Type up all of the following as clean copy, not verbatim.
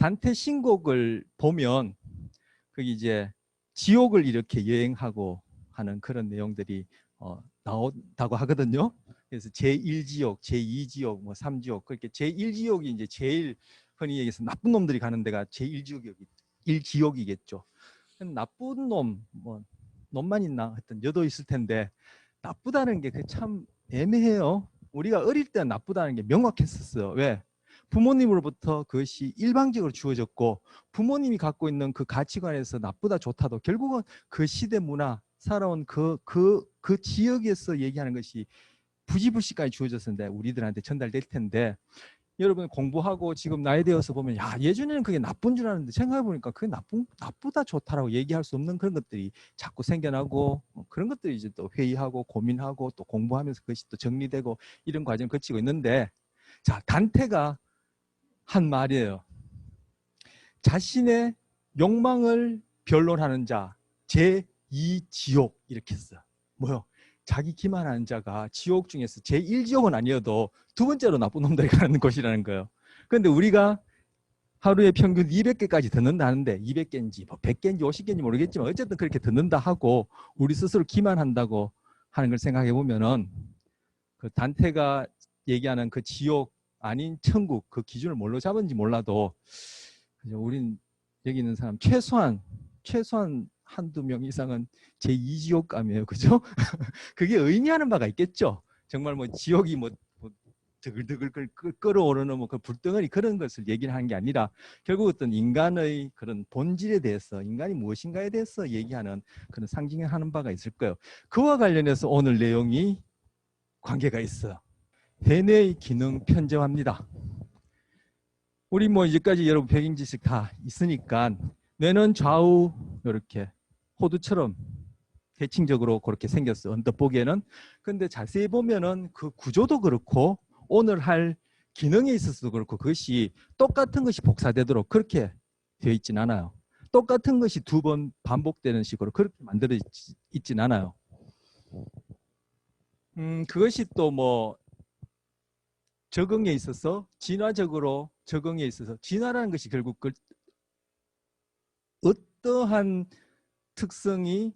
단테 신곡을 보면 거기 이제 지옥을 이렇게 여행하고 하는 그런 내용들이 나온다고 하거든요. 그래서 제1지옥, 제2지옥, 뭐 3지옥 그렇게 제1지옥이 이제 제일 흔히 얘기해서 나쁜 놈들이 가는 데가 제1지옥이겠죠. 나쁜 놈, 뭐 놈만 있나 하여튼 여도 있을 텐데 나쁘다는 게 참 애매해요. 우리가 어릴 때 나쁘다는 게 명확했었어요. 왜? 부모님으로부터 그것이 일방적으로 주어졌고 부모님이 갖고 있는 그 가치관에서 나쁘다 좋다도 결국은 그 시대 문화 살아온 그 지역에서 얘기하는 것이 부지불식까지 주어졌는데 우리들한테 전달될 텐데 여러분 공부하고 지금 나이 되어서 보면 야 예전에는 그게 나쁜 줄 알았는데 생각해보니까 그게 나쁘다 좋다라고 얘기할 수 없는 그런 것들이 자꾸 생겨나고 그런 것들이 이제 또 회의하고 고민하고 또 공부하면서 그것이 또 정리되고 이런 과정을 거치고 있는데 자 단테가 한 말이에요. 자신의 욕망을 변론하는 자 제2지옥 이렇게 했어요. 뭐요? 자기 기만하는 자가 지옥 중에서 제1지옥은 아니어도 두 번째로 나쁜 놈들이 가는 곳이라는 거예요. 그런데 우리가 하루에 평균 200개까지 듣는다는데 200개인지 뭐 100개인지 50개인지 모르겠지만 어쨌든 그렇게 듣는다 하고 우리 스스로 기만한다고 하는 걸 생각해 보면은 그 단테가 얘기하는 그 지옥 아닌 천국 그 기준을 뭘로 잡은지 몰라도 우린 여기 있는 사람 최소한 한두 명 이상은 제2지옥감이에요. 그죠? 그게 의미하는 바가 있겠죠. 정말 뭐 지옥이 뭐 드글드글 끓어오르는 뭐 그 불덩어리 그런 것을 얘기를 하는 게 아니라 결국 어떤 인간의 그런 본질에 대해서 인간이 무엇인가에 대해서 얘기하는 그런 상징하는 바가 있을 거예요. 그와 관련해서 오늘 내용이 관계가 있어요. 대뇌의 기능 편제화입니다. 우리 뭐 이제까지 여러분 배경 지식 다 있으니까 뇌는 좌우 이렇게 호두처럼 대칭적으로 그렇게 생겼어. 언뜻 보기에는. 근데 자세히 보면은 그 구조도 그렇고 오늘 할 기능에 있어서도 그렇고 그것이 똑같은 것이 복사되도록 그렇게 되어 있진 않아요. 똑같은 것이 두 번 반복되는 식으로 그렇게 만들어 있진 않아요. 그것이 또 뭐 적응에 있어서 진화적으로 적응에 있어서 진화라는 것이 결국 어떠한 특성이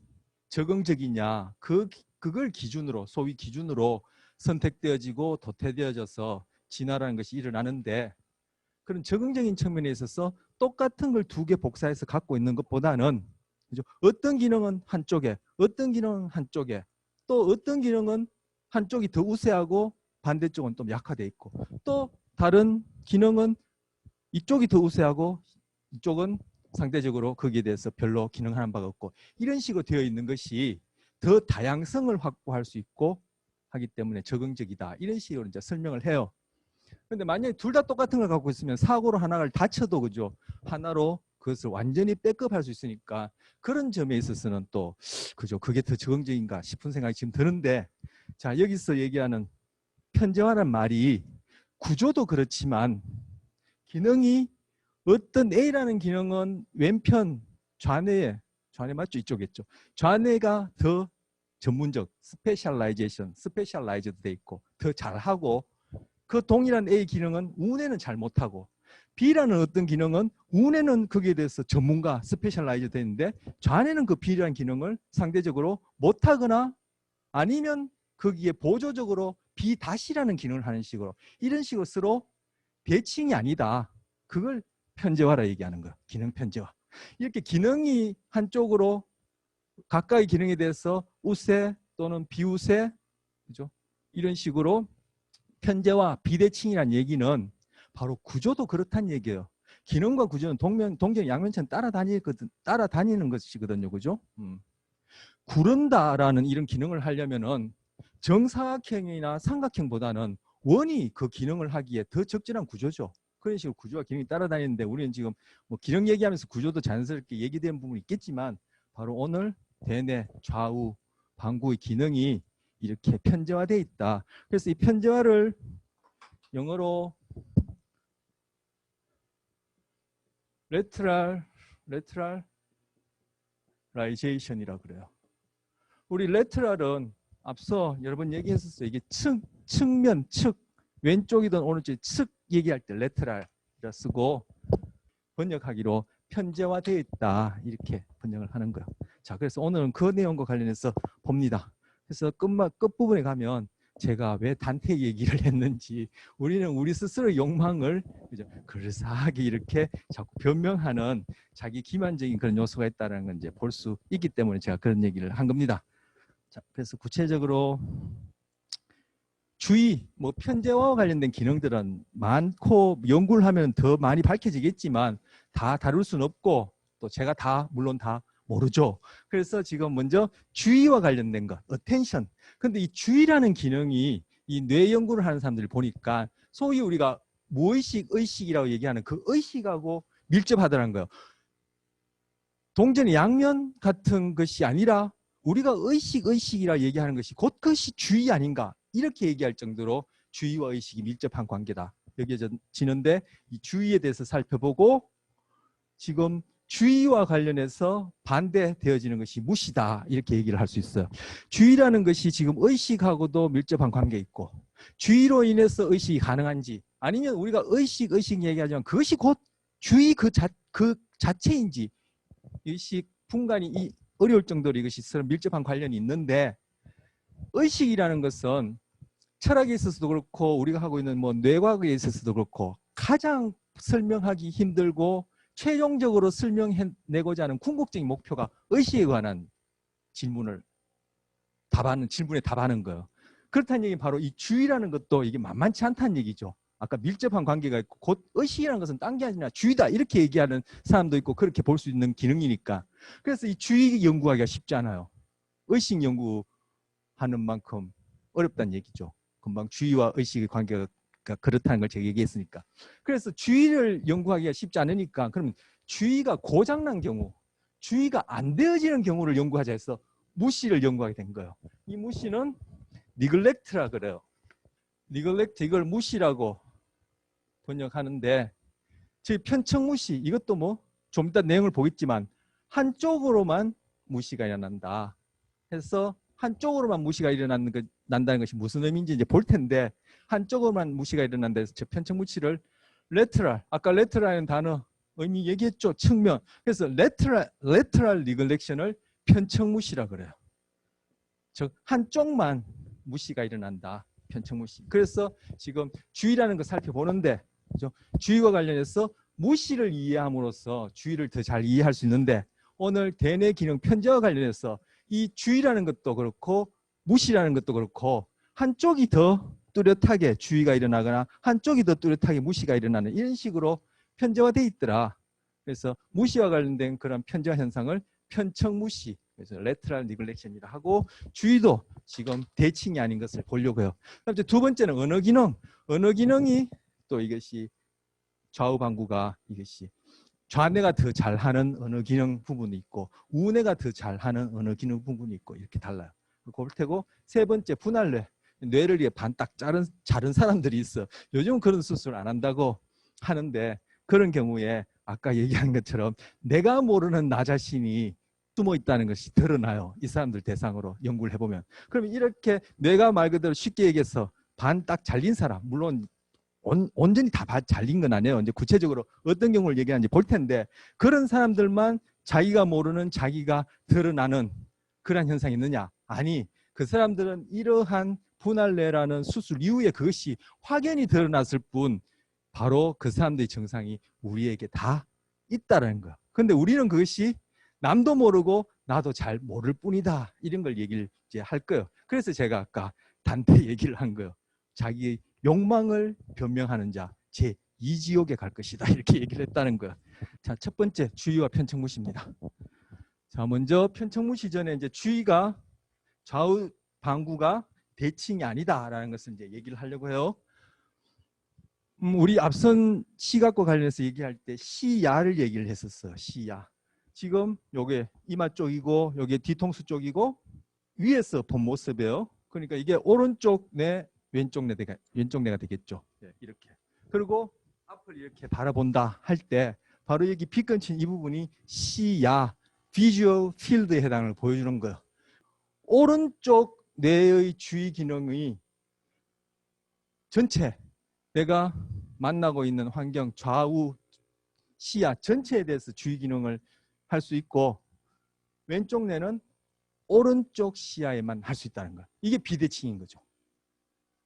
적응적이냐 그걸 기준으로 소위 기준으로 선택되어지고 도태되어져서 진화라는 것이 일어나는데 그런 적응적인 측면에 있어서 똑같은 걸 두 개 복사해서 갖고 있는 것보다는 그죠? 어떤 기능은 한쪽에 어떤 기능은 한쪽에 또 어떤 기능은 한쪽이 더 우세하고 반대쪽은 좀 약화되어 있고 또 다른 기능은 이쪽이 더 우세하고 이쪽은 상대적으로 거기에 대해서 별로 기능하는 바가 없고 이런 식으로 되어 있는 것이 더 다양성을 확보할 수 있고 하기 때문에 적응적이다. 이런 식으로 이제 설명을 해요. 그런데 만약에 둘 다 똑같은 걸 갖고 있으면 사고로 하나를 다쳐도 그죠? 하나로 그것을 완전히 백업할 수 있으니까 그런 점에 있어서는 또 그죠? 그게 더 적응적인가 싶은 생각이 지금 드는데 자 여기서 얘기하는 편제화란 말이 구조도 그렇지만 기능이 어떤 A라는 기능은 왼편 좌뇌 맞죠? 이쪽이겠죠. 좌뇌가 더 전문적, 스페셜라이즈드 돼 있고 더 잘하고 그 동일한 A 기능은 우뇌는 잘 못하고 B라는 어떤 기능은 우뇌는 거기에 대해서 전문가, 스페셜라이즈드 돼 있는데 좌뇌는 그 B라는 기능을 상대적으로 못하거나 아니면 거기에 보조적으로 B-라는 기능을 하는 식으로 이런 식으로 서로 대칭이 아니다. 그걸 편제화라 얘기하는 거야. 기능 편제화. 이렇게 기능이 한쪽으로 가까이 기능에 대해서 우세 또는 비우세 그죠? 이런 식으로 편제화, 비대칭이라는 얘기는 바로 구조도 그렇다는 얘기예요. 기능과 구조는 동전 양면처럼 따라다니는 것이거든요. 그죠? 구른다라는 이런 기능을 하려면은 정사각형이나 삼각형보다는 원이 그 기능을 하기에 더 적절한 구조죠. 그런 식으로 구조와 기능이 따라다니는데 우리는 지금 뭐 기능 얘기하면서 구조도 자연스럽게 얘기되는 부분이 있겠지만 바로 오늘 대뇌, 좌우, 방구의 기능이 이렇게 편제화되어 있다. 그래서 이 편제화를 영어로 레트럴라이제이션이라고 그래요. 우리 레트럴은 앞서 여러 번 얘기했었어요. 이게 측면, 측 왼쪽이든 오른쪽 측 얘기할 때 레트럴이라 쓰고 번역하기로 편제화되어 있다 이렇게 번역을 하는 거예요. 자, 그래서 오늘은 그 내용과 관련해서 봅니다. 그래서 끝부분에 가면 제가 왜 단테 얘기를 했는지, 우리는 우리 스스로의 욕망을 그럴싸하게 이렇게 자꾸 변명하는 자기 기만적인 그런 요소가 있다는 걸 이제 볼 수 있기 때문에 제가 그런 얘기를 한 겁니다. 자, 그래서 구체적으로 주의, 뭐 편제와 관련된 기능들은 많고 연구를 하면 더 많이 밝혀지겠지만 다 다룰 수는 없고 또 제가 다 물론 다 모르죠. 그래서 지금 먼저 주의와 관련된 것, attention. 근데 이 주의라는 기능이 이 뇌 연구를 하는 사람들을 보니까 소위 우리가 무의식, 의식이라고 얘기하는 그 의식하고 밀접하더라는 거예요. 동전의 양면 같은 것이 아니라 우리가 의식이라 얘기하는 것이 곧 그것이 주의 아닌가 이렇게 얘기할 정도로 주의와 의식이 밀접한 관계다 여겨지는데, 이 주의에 대해서 살펴보고 지금 주의와 관련해서 반대되어지는 것이 무시다 이렇게 얘기를 할 수 있어요. 주의라는 것이 지금 의식하고도 밀접한 관계 있고, 주의로 인해서 의식이 가능한지 아니면 우리가 의식 얘기하지만 그것이 곧 주의 그 자체인지 의식 분간이 어려울 정도로 이것이 서로 밀접한 관련이 있는데, 의식이라는 것은 철학에 있어서도 그렇고 우리가 하고 있는 뭐 뇌과학에 있어서도 그렇고 가장 설명하기 힘들고 최종적으로 설명해내고자 하는 궁극적인 목표가 의식에 관한 질문에 답하는 거예요. 그렇다는 얘기는 바로 이 주의라는 것도 이게 만만치 않다는 얘기죠. 아까 밀접한 관계가 있고 곧 의식이라는 것은 딴 게 아니라 주의다 이렇게 얘기하는 사람도 있고 그렇게 볼 수 있는 기능이니까. 그래서 이 주의 연구하기가 쉽지 않아요. 의식 연구하는 만큼 어렵다는 얘기죠. 금방 주의와 의식의 관계가 그렇다는 걸 제가 얘기했으니까. 그래서 주의를 연구하기가 쉽지 않으니까 그러면 주의가 고장난 경우, 주의가 안 되어지는 경우를 연구하자 해서 무시를 연구하게 된 거예요. 이 무시는 neglect라 그래요. neglect, 이걸 무시라고 번역하는데, 즉 편청무시, 이것도 뭐 좀 이따 내용을 보겠지만 한쪽으로만 무시가 일어난다 해서 한쪽으로만 무시가 난다는 것이 무슨 의미인지 이제 볼 텐데, 한쪽으로만 무시가 일어난다 해서 저 편청무시를 lateral, 아까 lateral이라는 단어 의미 얘기했죠. 측면. 그래서 lateral neglection을 편청무시라 그래요. 즉 한쪽만 무시가 일어난다. 편청무시. 그래서 지금 주의라는 걸 살펴보는데, 그렇죠? 주의와 관련해서 무시를 이해함으로써 주의를 더 잘 이해할 수 있는데, 오늘 대뇌 기능 편제와 관련해서 이 주의라는 것도 그렇고 무시라는 것도 그렇고 한쪽이 더 뚜렷하게 주의가 일어나거나 한쪽이 더 뚜렷하게 무시가 일어나는 이런 식으로 편제화되어 있더라. 그래서 무시와 관련된 그런 편제화 현상을 편청무시, 그래서 lateral neglection이라 하고, 주의도 지금 대칭이 아닌 것을 보려고요. 그다음에 두 번째는 언어 기능. 언어 기능이 또 이것이 좌우 방구가 이것이 좌뇌가 더 잘하는 언어 기능 부분이 있고 우뇌가 더 잘하는 언어 기능 부분이 있고 이렇게 달라요. 그럴 테고, 세 번째 분할뇌. 뇌를 이게 반딱 자른 사람들이 있어. 요즘은 그런 수술 안 한다고 하는데, 그런 경우에 아까 얘기한 것처럼 내가 모르는 나 자신이 숨어 있다는 것이 드러나요. 이 사람들 대상으로 연구를 해보면. 그러면 이렇게 뇌가 말 그대로 쉽게 얘기해서 반딱 잘린 사람, 물론 온전히 다 잘린 건 아니에요. 이제 구체적으로 어떤 경우를 얘기하는지 볼 텐데, 그런 사람들만 자기가 모르는 자기가 드러나는 그런 현상이 있느냐? 아니, 그 사람들은 이러한 분할뇌라는 수술 이후에 그것이 확연히 드러났을 뿐 바로 그 사람들의 증상이 우리에게 다 있다는 거야. 근데 우리는 그것이 남도 모르고 나도 잘 모를 뿐이다 이런 걸 얘기를 이제 할 거예요. 그래서 제가 아까 단테 얘기를 한 거예요. 자기의 욕망을 변명하는 자 제2지옥에 갈 것이다 이렇게 얘기를 했다는 거예요. 자, 첫 번째 주의와 편청무시입니다. 자, 먼저 편청무시 전에 이제 주의가 좌우 방구가 대칭이 아니다라는 것을 이제 얘기를 하려고 해요. 우리 앞선 시각과 관련해서 얘기할 때 시야를 얘기를 했었어요. 시야. 지금 요게 이마 쪽이고 요게 뒤통수 쪽이고 위에서 본 모습이에요. 그러니까 이게 오른쪽 뇌, 왼쪽 뇌가 되겠죠. 네, 이렇게. 그리고 앞을 이렇게 바라본다 할 때 바로 여기 빗건친 이 부분이 시야, 비주얼 필드에 해당을 보여주는 거예요. 오른쪽 뇌의 주의 기능이 전체 내가 만나고 있는 환경 좌우 시야 전체에 대해서 주의 기능을 할 수 있고 왼쪽 뇌는 오른쪽 시야에만 할 수 있다는 거야. 이게 비대칭인 거죠.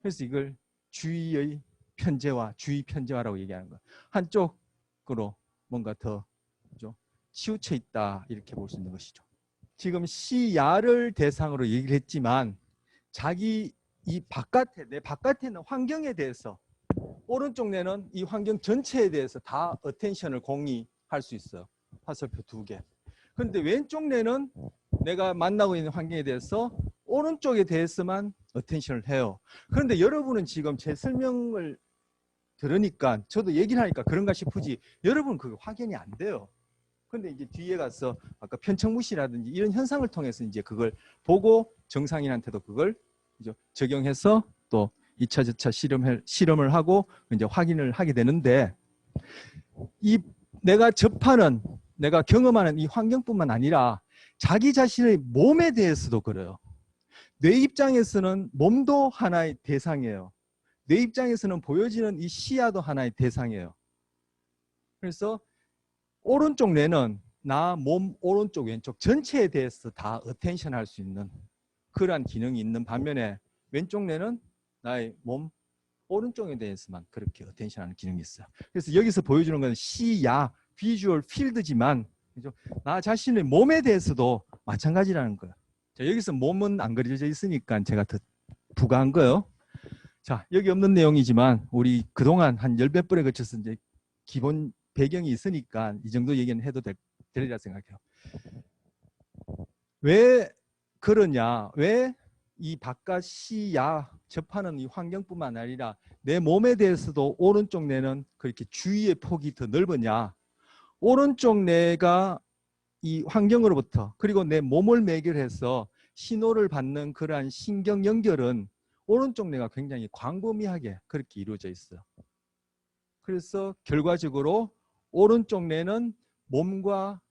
그래서 이걸 주의의 편재화, 주의 편재화라고 얘기하는 거야. 한쪽으로 뭔가 더 치우쳐 있다 이렇게 볼 수 있는 것이죠. 지금 시야를 대상으로 얘기를 했지만 자기 이 바깥에 내 바깥에 있는 환경에 대해서 오른쪽 뇌는 이 환경 전체에 대해서 다 어텐션을 공유할 수 있어요. 화살표 2개. 그런데 왼쪽 뇌는 내가 만나고 있는 환경에 대해서 오른쪽에 대해서만 어텐션을 해요. 그런데 여러분은 지금 제 설명을 들으니까 저도 얘기를 하니까 그런가 싶으지 여러분은 그게 확연히 안 돼요. 근데 이제 뒤에 가서 아까 편청무시라든지 이런 현상을 통해서 이제 그걸 보고 정상인한테도 그걸 이제 적용해서 또 2차, 저차 실험을 하고 이제 확인을 하게 되는데 이 내가 접하는 내가 경험하는 이 환경뿐만 아니라 자기 자신의 몸에 대해서도 그래요. 뇌 입장에서는 몸도 하나의 대상이에요. 뇌 입장에서는 보여지는 이 시야도 하나의 대상이에요. 그래서 오른쪽 뇌는 나 몸 오른쪽 왼쪽 전체에 대해서 다 어텐션 할 수 있는 그러한 기능이 있는 반면에 왼쪽 뇌는 나의 몸 오른쪽에 대해서만 그렇게 어텐션하는 기능이 있어요. 그래서 여기서 보여주는 건 시야, 비주얼 필드지만 나 자신의 몸에 대해서도 마찬가지라는 거예요. 자, 여기서 몸은 안 그려져 있으니까 제가 더 부가한 거예요. 자, 여기 없는 내용이지만 우리 그동안 한 10몇 번에 걸쳐서 이제 기본 배경이 있으니까 이 정도 얘기는 해도 되리라 생각해요. 왜 그러냐? 왜 이 바깥 시야 접하는 이 환경뿐만 아니라 내 몸에 대해서도 오른쪽 뇌는 그렇게 주의의 폭이 더 넓으냐? 오른쪽 뇌가 이 환경으로부터 그리고 내 몸을 매결해서 신호를 받는 그러한 신경 연결은 오른쪽 뇌가 굉장히 광범위하게 그렇게 이루어져 있어요. 그래서 결과적으로 오른쪽 뇌는 몸과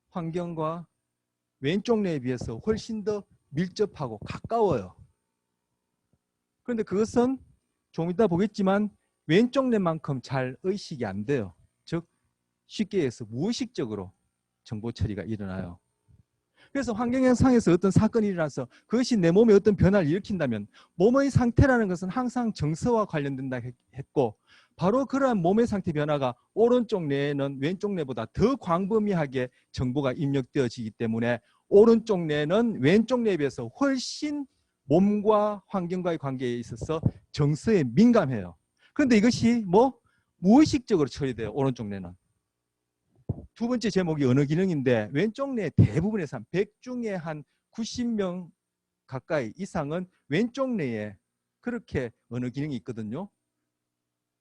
환경과 왼쪽 뇌에 비해서 훨씬 더 밀접하고 가까워요. 그런데 그것은 좀 이따 보겠지만 왼쪽 뇌만큼 잘 의식이 안 돼요. 즉 쉽게 해서 무의식적으로 정보 처리가 일어나요. 그래서 환경상에서 어떤 사건이 일어나서 그것이 내 몸에 어떤 변화를 일으킨다면 몸의 상태라는 것은 항상 정서와 관련된다 했고 바로 그러한 몸의 상태 변화가 오른쪽 뇌에는 왼쪽 뇌보다 더 광범위하게 정보가 입력되어지기 때문에 오른쪽 뇌는 왼쪽 뇌에 비해서 훨씬 몸과 환경과의 관계에 있어서 정서에 민감해요. 그런데 이것이 무의식적으로 처리돼요. 오른쪽 뇌는. 두 번째 제목이 언어 기능인데 왼쪽 뇌 대부분에서 한 100 중에 한 90명 가까이 이상은 왼쪽 뇌에 그렇게 언어 기능이 있거든요.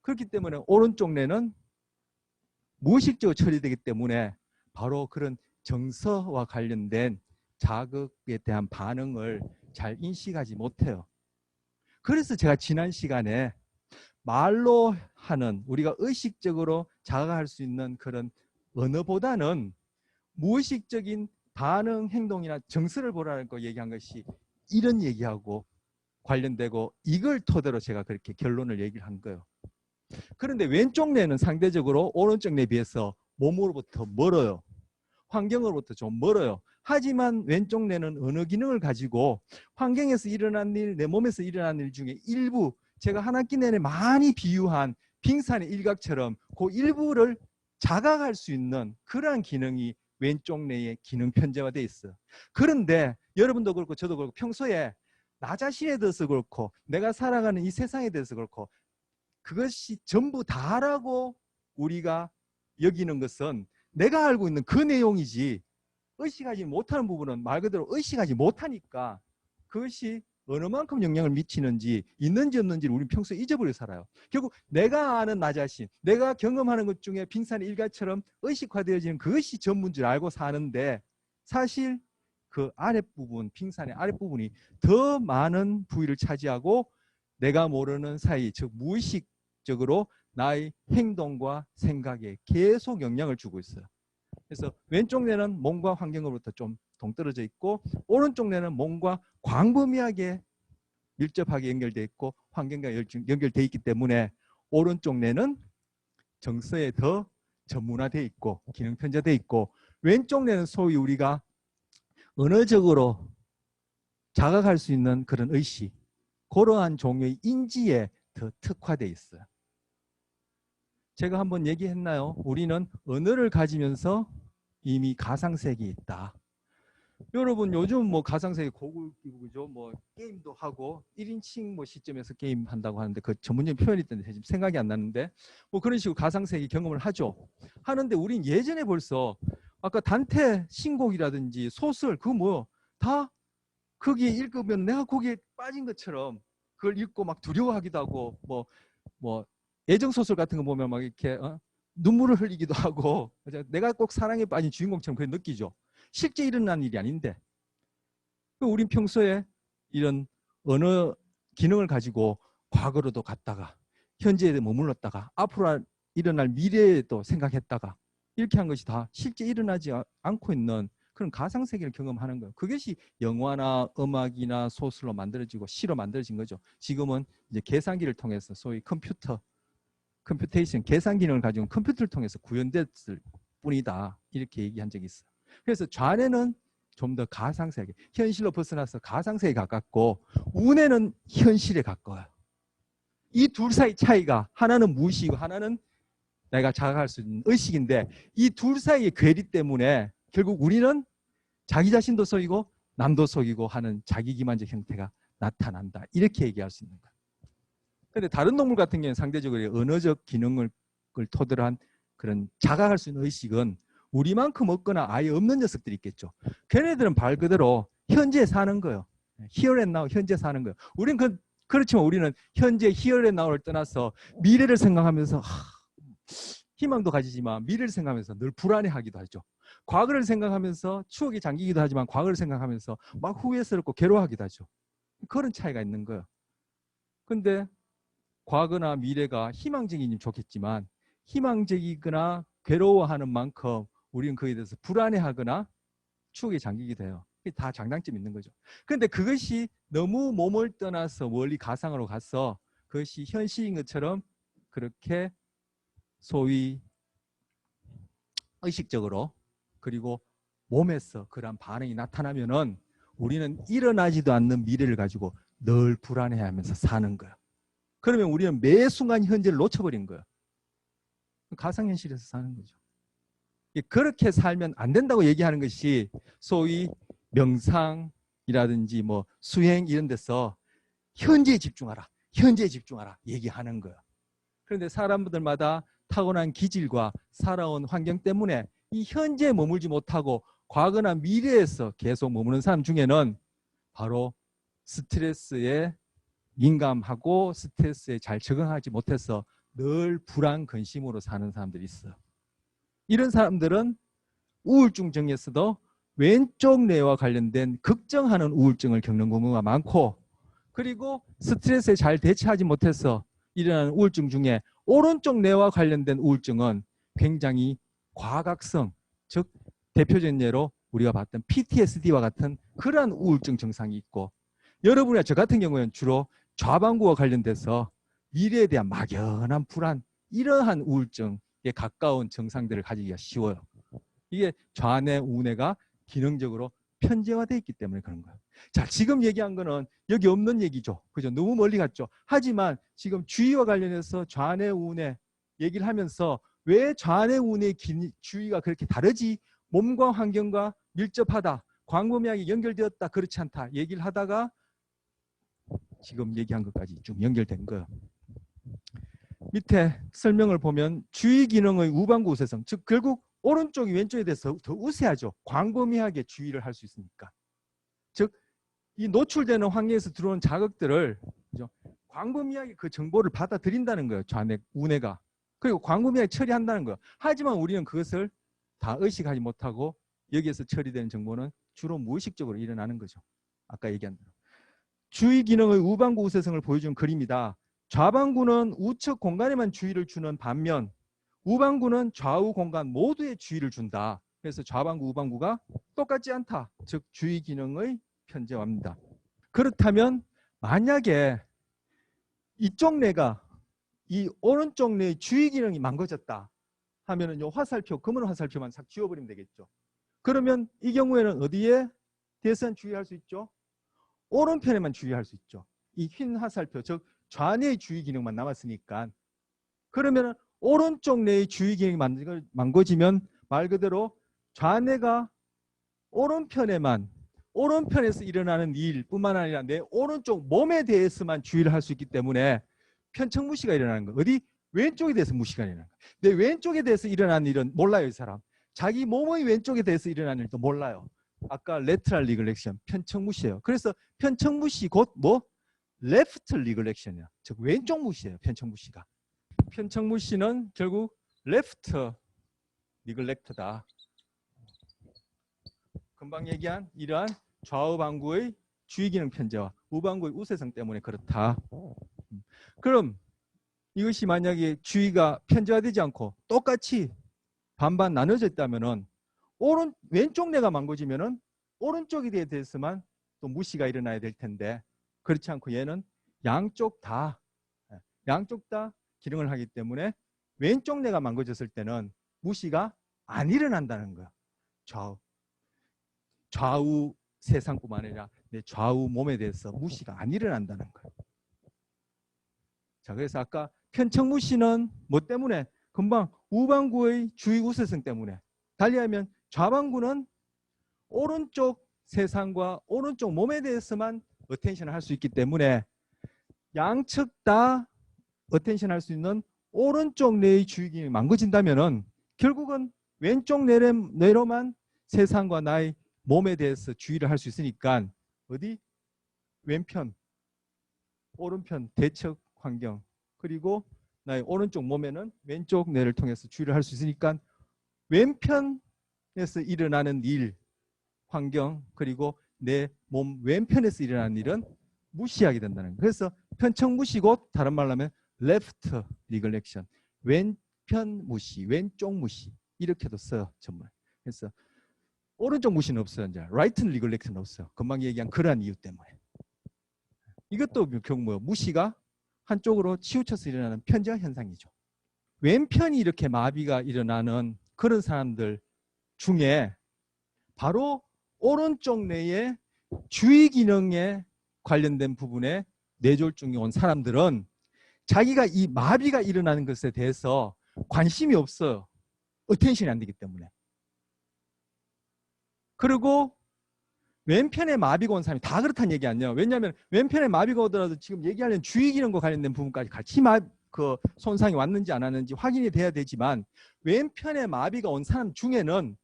그렇기 때문에 오른쪽 뇌는 무의식적으로 처리되기 때문에 바로 그런 정서와 관련된 자극에 대한 반응을 잘 인식하지 못해요. 그래서 제가 지난 시간에 말로 하는 우리가 의식적으로 자각할 수 있는 그런 언어보다는 무의식적인 반응, 행동이나 정서를 보라는 거 얘기한 것이 이런 얘기하고 관련되고 이걸 토대로 제가 그렇게 결론을 얘기를 한 거예요. 그런데 왼쪽 뇌는 상대적으로 오른쪽 뇌에 비해서 몸으로부터 멀어요. 환경으로부터 좀 멀어요. 하지만 왼쪽 뇌는 언어 기능을 가지고 환경에서 일어난 일, 내 몸에서 일어난 일 중에 일부 제가 한 학기 내내 많이 비유한 빙산의 일각처럼 그 일부를 자각할 수 있는 그러한 기능이 왼쪽 뇌의 기능 편재화되어 있어요. 그런데 여러분도 그렇고 저도 그렇고 평소에 나 자신에 대해서 그렇고 내가 살아가는 이 세상에 대해서 그렇고 그것이 전부 다라고 우리가 여기는 것은 내가 알고 있는 그 내용이지 의식하지 못하는 부분은 말 그대로 의식하지 못하니까 그것이 어느 만큼 영향을 미치는지 있는지 없는지를 우리는 평소에 잊어버리고 살아요. 결국 내가 아는 나 자신, 내가 경험하는 것 중에 빙산의 일가처럼 의식화되어지는 그것이 전부인 줄 알고 사는데 사실 그 아랫부분, 빙산의 아랫부분이 더 많은 부위를 차지하고 내가 모르는 사이, 즉 무의식적으로 나의 행동과 생각에 계속 영향을 주고 있어요. 그래서 왼쪽 뇌는 몸과 환경으로부터 좀 동떨어져 있고 오른쪽 뇌는 몸과 광범위하게 밀접하게 연결되어 있고 환경과 연결되어 있기 때문에 오른쪽 뇌는 정서에 더 전문화되어 있고 기능 편제되어 있고, 왼쪽 뇌는 소위 우리가 언어적으로 자각할 수 있는 그런 의식, 그러한 종류의 인지에 더 특화되어 있어요. 제가 한번 얘기했나요? 우리는 언어를 가지면서 이미 가상세계에 있다. 여러분 요즘 뭐 가상세계 고급이죠. 뭐 게임도 하고 1인칭 뭐 시점에서 게임 한다고 하는데 그 전문적인 표현이 있던데 지금 생각이 안 나는데, 뭐 그런 식으로 가상세계 경험을 하는데 우린 예전에 벌써 아까 단테 신곡이라든지 소설 그거 뭐 다 거기에 읽으면 내가 거기에 빠진 것처럼 그걸 읽고 막 두려워하기도 하고, 뭐 애정 소설 같은 거 보면 막 이렇게 눈물을 흘리기도 하고, 내가 꼭 사랑에 빠진 주인공처럼 그렇게 느끼죠. 실제 일어난 일이 아닌데, 우린 평소에 이런 언어 기능을 가지고 과거로도 갔다가 현재에 머물렀다가 앞으로 일어날 미래에도 생각했다가 이렇게 한 것이 다 실제 일어나지 않고 있는 그런 가상세계를 경험하는 거예요. 그것이 영화나 음악이나 소설로 만들어지고 시로 만들어진 거죠. 지금은 이제 계산기를 통해서 소위 컴퓨테이션, 계산 기능을 가지고 컴퓨터를 통해서 구현됐을 뿐이다. 이렇게 얘기한 적이 있어요. 그래서 좌뇌는 좀 더 가상세계, 현실로 벗어나서 가상세계에 가깝고, 우뇌는 현실에 가까워요. 이 둘 사이 차이가, 하나는 무의식이고 하나는 내가 자각할 수 있는 의식인데, 이 둘 사이의 괴리 때문에 결국 우리는 자기 자신도 속이고 남도 속이고 하는 자기기만적 형태가 나타난다. 이렇게 얘기할 수 있는 거예요. 그런데 다른 동물 같은 경우는 상대적으로 언어적 기능을 토대로 한 그런 자각할 수 있는 의식은 우리만큼 없거나 아예 없는 녀석들이 있겠죠. 걔네들은 말 그대로 현재에 사는 거예요. Here and now, 현재 사는 거예요. 우리는 그렇지만 우리는 현재 Here and now를 떠나서 미래를 생각하면서 희망도 가지지만 미래를 생각하면서 늘 불안해하기도 하죠. 과거를 생각하면서 추억이 잠기기도 하지만 과거를 생각하면서 막 후회스럽고 괴로워하기도 하죠. 그런 차이가 있는 거예요. 근데 과거나 미래가 희망적이면 좋겠지만 희망적이거나 괴로워하는 만큼 우리는 그에 대해서 불안해하거나 추억에 잠기기도 해요. 다 장단점이 있는 거죠. 그런데 그것이 너무 몸을 떠나서 멀리 가상으로 가서 그것이 현실인 것처럼 그렇게 소위 의식적으로 그리고 몸에서 그런 반응이 나타나면은 우리는 일어나지도 않는 미래를 가지고 늘 불안해하면서 사는 거예요. 그러면 우리는 매 순간 현재를 놓쳐버린 거예요. 가상현실에서 사는 거죠. 그렇게 살면 안 된다고 얘기하는 것이 소위 명상이라든지 뭐 수행 이런 데서 현재에 집중하라, 현재에 집중하라 얘기하는 거예요. 그런데 사람들마다 타고난 기질과 살아온 환경 때문에 이 현재에 머물지 못하고 과거나 미래에서 계속 머무는 사람 중에는 바로 스트레스에 민감하고 스트레스에 잘 적응하지 못해서 늘 불안, 근심으로 사는 사람들이 있어요. 이런 사람들은 우울증 중에서도 왼쪽 뇌와 관련된 걱정하는 우울증을 겪는 경우가 많고, 그리고 스트레스에 잘 대처하지 못해서 일어나는 우울증 중에 오른쪽 뇌와 관련된 우울증은 굉장히 과각성, 즉 대표적인 예로 우리가 봤던 PTSD와 같은 그러한 우울증 증상이 있고, 여러분이나 저 같은 경우에는 주로 좌반구와 관련돼서 미래에 대한 막연한 불안, 이러한 우울증에 가까운 증상들을 가지기가 쉬워요. 이게 좌뇌, 우뇌가 기능적으로 편제화되어 있기 때문에 그런 거예요. 자, 지금 얘기한 거는 여기 없는 얘기죠. 그죠? 너무 멀리 갔죠. 하지만 지금 주의와 관련해서 좌뇌, 우뇌 얘기를 하면서 왜 좌뇌, 우뇌의 주의가 그렇게 다르지? 몸과 환경과 밀접하다, 광범위하게 연결되었다, 그렇지 않다 얘기를 하다가 지금 얘기한 것까지 쭉 연결된 거예요. 밑에 설명을 보면 주의 기능의 우반구 우세성, 즉 결국 오른쪽이 왼쪽에 대해서 더 우세하죠. 광범위하게 주의를 할 수 있으니까. 즉 이 노출되는 환경에서 들어오는 자극들을, 그죠? 광범위하게 그 정보를 받아들인다는 거예요. 좌뇌, 우뇌가. 그리고 광범위하게 처리한다는 거예요. 하지만 우리는 그것을 다 의식하지 못하고 여기에서 처리되는 정보는 주로 무의식적으로 일어나는 거죠. 아까 얘기한 대로. 주의 기능의 우반구 우세성을 보여준 그림이다. 좌반구는 우측 공간에만 주의를 주는 반면 우반구는 좌우 공간 모두에 주의를 준다. 그래서 좌반구, 우반구가 똑같지 않다. 즉 주의 기능의 편제화입니다. 그렇다면 만약에 이쪽 뇌가 이 오른쪽 뇌의 주의 기능이 망가졌다. 하면은 요 화살표, 검은 화살표만 싹 지워버리면 되겠죠. 그러면 이 경우에는 어디에 대해서는 주의할 수 있죠? 오른편에만 주의할 수 있죠. 이 흰 화살표, 즉 좌뇌의 주의 기능만 남았으니까. 그러면 오른쪽 뇌의 주의 기능이 망가지면 말 그대로 좌뇌가 오른편에서 일어나는 일뿐만 아니라 내 오른쪽 몸에 대해서만 주의를 할 수 있기 때문에 편측무시가 일어나는 거. 어디? 왼쪽에 대해서 무시가 일어나는 거. 내 왼쪽에 대해서 일어나는 일은 몰라요, 이 사람. 자기 몸의 왼쪽에 대해서 일어나는 일도 몰라요. 아까 lateral neglection, 편측무시예요. 그래서 편측무시 곧 뭐? left neglection이야. 즉 왼쪽 무시예요, 편측무시가. 편측무시는 결국 left neglect다. 금방 얘기한 이러한 좌우 방구의 주의기능 편제와 우방구의 우세성 때문에 그렇다. 그럼 이것이 만약에 주의가 편제화되지 않고 똑같이 반반 나눠져 있다면은 왼쪽 뇌가 망가지면은 오른쪽에 대해서만 또 무시가 일어나야 될 텐데 그렇지 않고 얘는 양쪽 다 기능을 하기 때문에 왼쪽 뇌가 망가졌을 때는 무시가 안 일어난다는 거야. 좌우 세상뿐만 아니라 내 좌우 몸에 대해서 무시가 안 일어난다는 거예요. 자, 그래서 아까 편측무시는 뭐 때문에? 금방 우방구의 주의 우세성 때문에. 달리하면 좌방구는 오른쪽 세상과 오른쪽 몸에 대해서만 어텐션을 할 수 있기 때문에 양측 다 어텐션 할 수 있는 오른쪽 뇌의 주의 기능이 망가진다면은 결국은 왼쪽 뇌로만 세상과 나의 몸에 대해서 주의를 할 수 있으니까 어디? 왼편, 오른편 대척 환경 그리고 나의 오른쪽 몸에는 왼쪽 뇌를 통해서 주의를 할 수 있으니까 왼편에서 일어나는 일, 환경 그리고 내 몸 왼편에서 일어나는 일은 무시하게 된다는 거예요. 그래서 편측무시 곧 다른 말로 하면 left neglection, 왼편 무시, 왼쪽 무시 이렇게도 써요. 정말. 그래서 오른쪽 무시는 없어요. 이제 right neglection은 없어요. 금방 얘기한 그러한 이유 때문에. 이것도 결국 뭐예요? 무시가 한쪽으로 치우쳐서 일어나는 편제화 현상이죠. 왼편이 이렇게 마비가 일어나는 그런 사람들 중에 바로 오른쪽 뇌의 주의 기능에 관련된 부분에 뇌졸중이 온 사람들은 자기가 이 마비가 일어나는 것에 대해서 관심이 없어요. 어텐션이 안 되기 때문에. 그리고 왼편에 마비가 온 사람이 다 그렇다는 얘기 아니에요. 왜냐하면 왼편에 마비가 오더라도 지금 얘기하려는 주의 기능과 관련된 부분까지 같이 손상이 왔는지 안 왔는지 확인이 돼야 되지만 왼편에 마비가 온 사람 중에는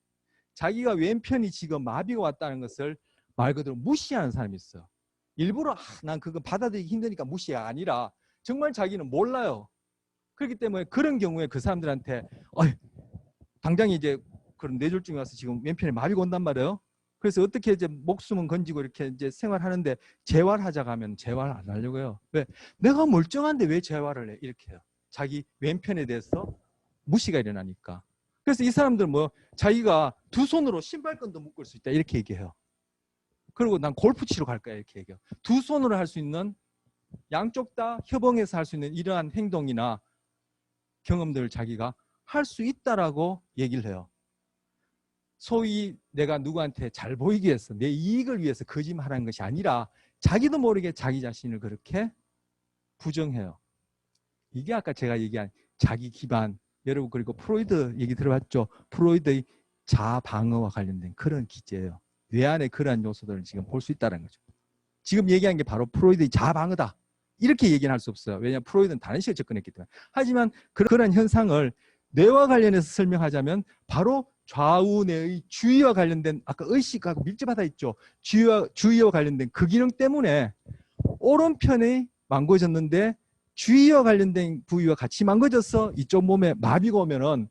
자기가 왼편이 지금 마비가 왔다는 것을 말 그대로 무시하는 사람이 있어요. 일부러 난 그거 받아들이기 힘드니까 무시가 아니라 정말 자기는 몰라요. 그렇기 때문에 그런 경우에 그 사람들한테 당장 이제 그런 뇌졸중이 와서 지금 왼편에 마비가 온단 말이에요. 그래서 어떻게 이제 목숨은 건지고 이렇게 이제 생활하는데 재활하자고 하면 재활 안 하려고 해요. 왜? 내가 멀쩡한데 왜 재활을 해? 이렇게 해요. 자기 왼편에 대해서 무시가 일어나니까. 그래서 이 사람들은 뭐 자기가 두 손으로 신발끈도 묶을 수 있다 이렇게 얘기해요. 그리고 난 골프 치러 갈 거야 이렇게 얘기해요. 두 손으로 할 수 있는 양쪽 다 협응해서 할 수 있는 이러한 행동이나 경험들을 자기가 할 수 있다라고 얘기를 해요. 소위 내가 누구한테 잘 보이기 위해서 내 이익을 위해서 거짓말하는 것이 아니라 자기도 모르게 자기 자신을 그렇게 부정해요. 이게 아까 제가 얘기한 자기 기반, 여러분 그리고 프로이드 얘기 들어봤죠? 프로이드의 자방어와 관련된 그런 기제예요. 뇌 안에 그러한 요소들을 지금 볼 수 있다는 거죠. 지금 얘기한 게 바로 프로이드의 자방어다. 이렇게 얘기는 할 수 없어요. 왜냐하면 프로이드는 다른 식으로 접근했기 때문에. 하지만 그런 현상을 뇌와 관련해서 설명하자면 바로 좌우뇌의 주의와 관련된 아까 의식하고 밀접하다 있죠. 주의와 관련된 그 기능 때문에 오른편이 망가졌는데 주의와 관련된 부위와 같이 망가져서 이쪽 몸에 마비가 오면은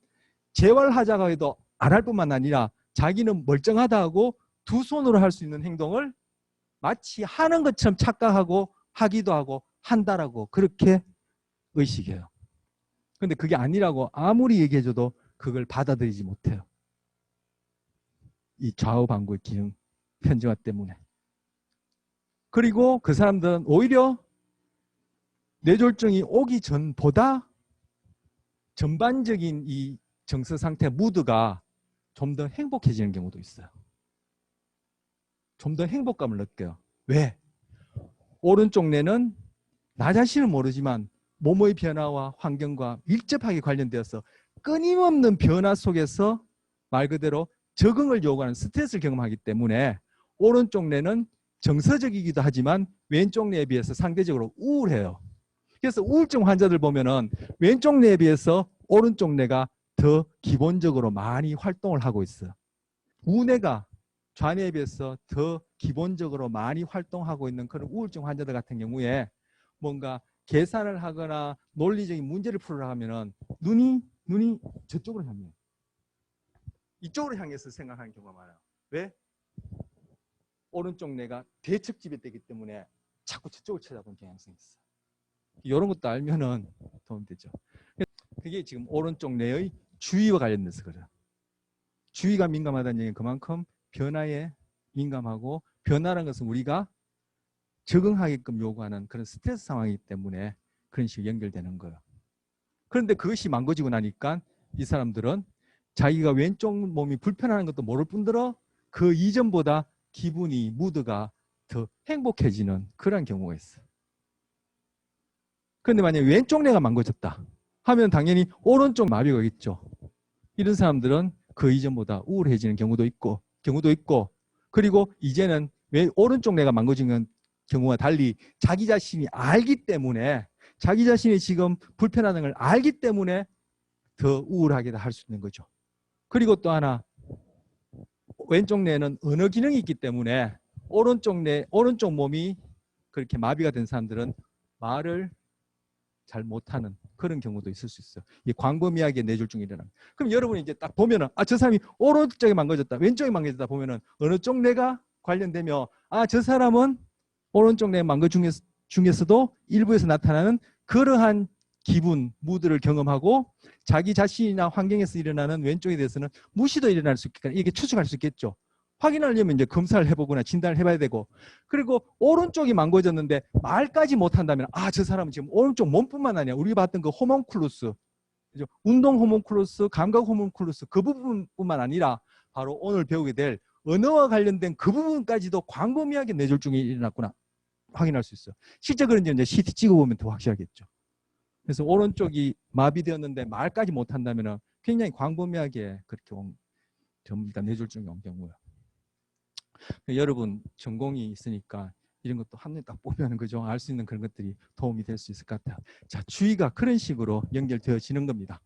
재활하자고 해도 안 할 뿐만 아니라 자기는 멀쩡하다 하고 두 손으로 할 수 있는 행동을 마치 하는 것처럼 착각하고 하기도 하고 한다라고 그렇게 의식해요. 근데 그게 아니라고 아무리 얘기해줘도 그걸 받아들이지 못해요. 이 좌우 방구의 기능 편제화 때문에. 그리고 그 사람들은 오히려 뇌졸중이 오기 전보다 전반적인 이 정서 상태, 무드가 좀 더 행복해지는 경우도 있어요. 좀 더 행복감을 느껴요. 왜? 오른쪽 뇌는 나 자신은 모르지만 몸의 변화와 환경과 밀접하게 관련되어서 끊임없는 변화 속에서 말 그대로 적응을 요구하는 스트레스를 경험하기 때문에 오른쪽 뇌는 정서적이기도 하지만 왼쪽 뇌에 비해서 상대적으로 우울해요. 그래서 우울증 환자들 보면은 왼쪽 뇌에 비해서 오른쪽 뇌가 더 기본적으로 많이 활동을 하고 있어요. 우뇌가 좌뇌에 비해서 더 기본적으로 많이 활동하고 있는 그런 우울증 환자들 같은 경우에 뭔가 계산을 하거나 논리적인 문제를 풀으려 하면은 눈이 저쪽으로 향해요. 이쪽으로 향해서 생각하는 경우가 많아요. 왜? 오른쪽 뇌가 대척집에 되기 때문에 자꾸 저쪽을 쳐다보는 경향성이 있어요. 이런 것도 알면은 도움이 되죠. 그게 지금 오른쪽 뇌의 주의와 관련돼서 그래요. 주의가 민감하다는 얘기는 그만큼 변화에 민감하고 변화라는 것은 우리가 적응하게끔 요구하는 그런 스트레스 상황이기 때문에 그런 식으로 연결되는 거예요. 그런데 그것이 망가지고 나니까 이 사람들은 자기가 왼쪽 몸이 불편한 것도 모를 뿐더러 그 이전보다 기분이 무드가 더 행복해지는 그런 경우가 있어요. 그런데 만약에 왼쪽 뇌가 망가졌다 하면 당연히 오른쪽 마비가 있죠. 이런 사람들은 그 이전보다 우울해지는 경우도 있고 그리고 이제는 왜 오른쪽 뇌가 망가진 경우와 달리 자기 자신이 알기 때문에 자기 자신이 지금 불편하다는 걸 알기 때문에 더 우울하게 할 수 있는 거죠. 그리고 또 하나 왼쪽 뇌는 언어 기능이 있기 때문에 오른쪽 몸이 그렇게 마비가 된 사람들은 말을 잘 못하는 그런 경우도 있을 수 있어요. 이게 광범위하게 뇌졸중이 일어납니다. 그럼 여러분이 이제 딱 보면은 저 사람이 오른쪽에 망가졌다, 왼쪽에 망가졌다 보면은 어느 쪽 뇌가 관련되며 저 사람은 오른쪽 뇌 망가짐 중에서도 일부에서 나타나는 그러한 기분, 무드를 경험하고 자기 자신이나 환경에서 일어나는 왼쪽에 대해서는 무시도 일어날 수 있겠다. 이게 추측할 수 있겠죠. 확인하려면 이제 검사를 해보거나 진단을 해봐야 되고 그리고 오른쪽이 망가졌는데 말까지 못한다면 저 사람은 지금 오른쪽 몸뿐만 아니라 우리 봤던 그 호문클루스, 운동 호문클루스, 감각 호문클루스 그 부분뿐만 아니라 바로 오늘 배우게 될 언어와 관련된 그 부분까지도 광범위하게 뇌졸중이 일어났구나 확인할 수 있어요. 실제 그런지 이제 CT 찍어보면 더 확실하겠죠. 그래서 오른쪽이 마비되었는데 말까지 못한다면 굉장히 광범위하게 그렇게 전부 다 뇌졸중이 온 경우예요. 여러분 전공이 있으니까 이런 것도 한눈에 딱 보면 그죠? 알 수 있는 그런 것들이 도움이 될 수 있을 것 같아요. 자, 주의가 그런 식으로 연결되어지는 겁니다.